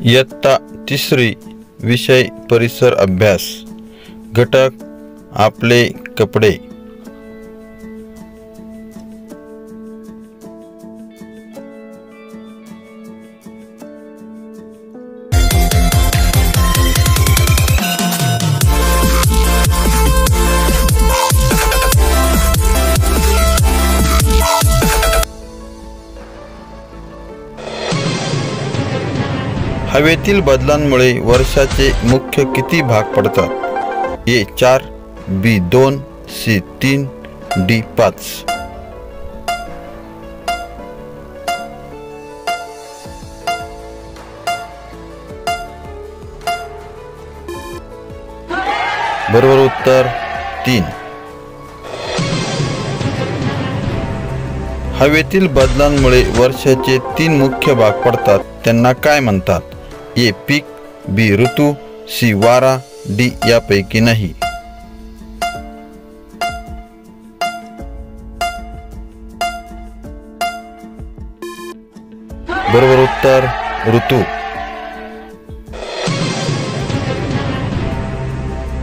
इयत्ता तिसरी विषय परिसर अभ्यास घटक आपले कपडे। हवेतील बदलांमुळे वर्षाचे मुख्य किती भाग पडतात? ए 4, बी 2, सी 3, डी 5। बरोबर उत्तर 3। हवेतील बदलांमुळे वर्षाचे 3 मुख्य भाग पडतात, त्यांना काय म्हणतात? ए पीक, बी ऋतू, सी वारा, डी यापैकी नाही। बरोबर उत्तर ऋतू।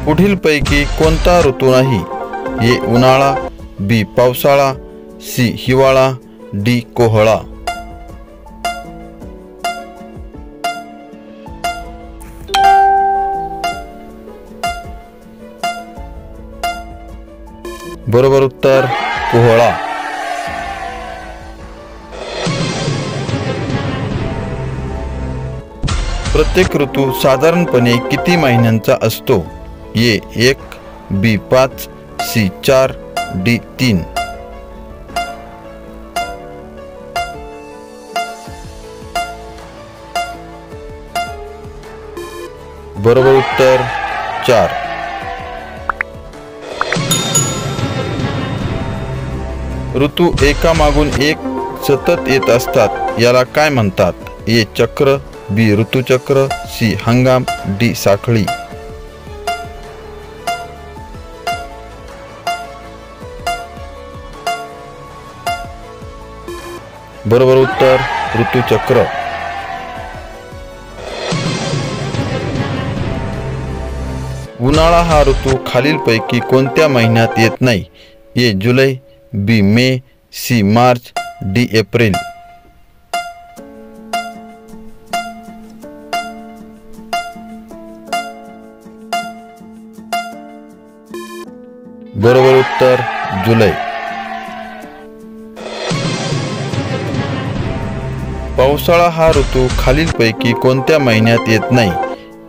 पुढील पैकी कोणता ऋतू नाही? ए उन्हाळा, बी पावसाळा, सी हिवाळा, डी कोहळा। बरोबर उत्तर कोहळा। प्रत्येक ऋतू साधारणपणे किती महिन्यांचा असतो? ए 1, बी 5, सी 4, डी 3। बरोबर उत्तर 4। ऋतू एकामागून एक सतत येत असतात, याला काय म्हणतात? ए चक्र, बी ऋतुचक्र, सी हंगाम, डी साखळी। बरोबर उत्तर ऋतुचक्र। उन्हाळा हा ऋतू खालीलपैकी कोणत्या महिन्यात येत नाही? ए जुलै, बी मे, सी मार्च, डी एप्रिल। बरोबर उत्तर जुलै। पावसाळा हा ऋतू खालीलपैकी कोणत्या महिन्यात येत नाही?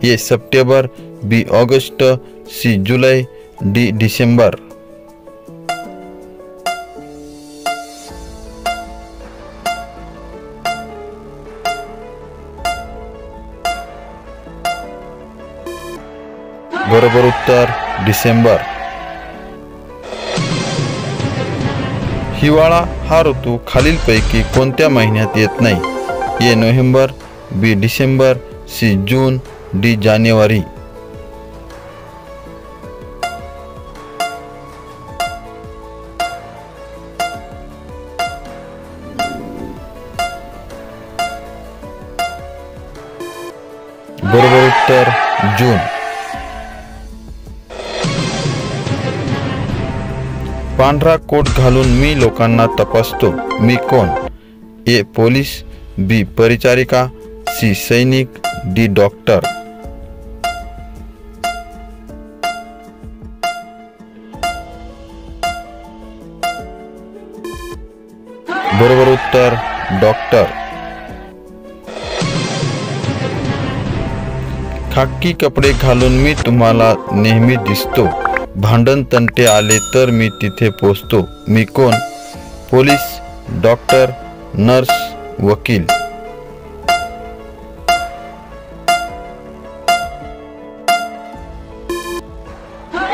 ए सप्टेंबर, बी ऑगस्ट, सी जुलै, डी डिसेंबर। बरोबर उत्तर डिसेंबर। हिवाळा हा ऋतू खालीलपैकी कोणत्या महिन्यात येत नाही? ए नोव्हेंबर, बी डिसेंबर, सी जून, डी जानेवारी। बरोबर उत्तर जून। पांढरा कोट घालून मी लोकांना तपासतो, मी कोण? ए पोलीस, बी परिचारिका, सी सैनिक, डी डॉक्टर। बरोबर उत्तर डॉक्टर। खाकी कपडे घालून मी तुम्हाला नेहमी दिसतो, भांडण तंटे आले तर मी तिथे पोहोचतो, मी कोण? पोलीस, डॉक्टर, नर्स, वकील।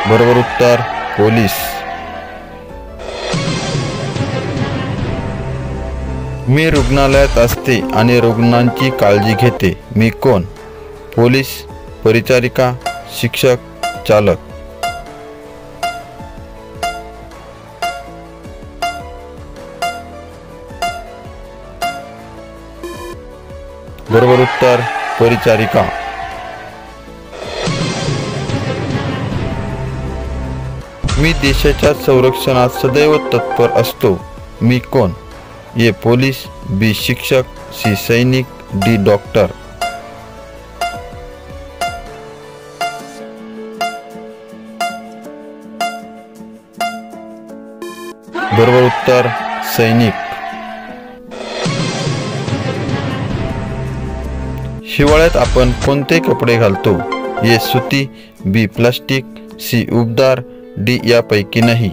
बरोबर उत्तर पोलीस। मी रुग्णालयात असते आणि रुग्णांची काळजी घेते, मी कोण? पोलीस, परिचारिका, शिक्षक, चालक। बरोबर उत्तर परिचारिका। मी देशाच्या संरक्षणात सदैव तत्पर असतो। मी कोण? ए पोलीस, बी शिक्षक, सी सैनिक, डी डॉक्टर। बरोबर उत्तर सैनिक। हिवाळ्यात आपण कोणते कपडे घालतो? ए सुती, बी प्लास्टिक, सी उबदार, डी यापैकी नाही।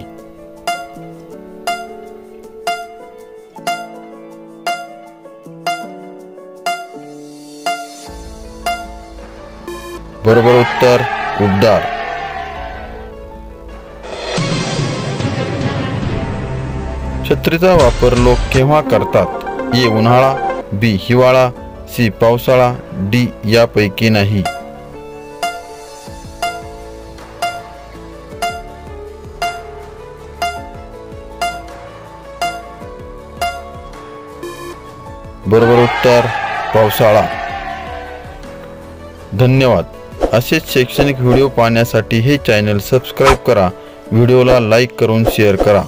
बरोबर उत्तर उबदार। छत्रीचा वापर लोक केव्हा करतात? ए उन्हाळा, बी हिवाळा, सी पावसाळा, डी यापैकी नाही। बरोबर उत्तर पावसाळा। धन्यवाद। असेच शैक्षणिक व्हिडिओ पाहण्यासाठी हे चॅनल सबस्क्राईब करा। व्हिडिओला लाईक करून शेअर करा।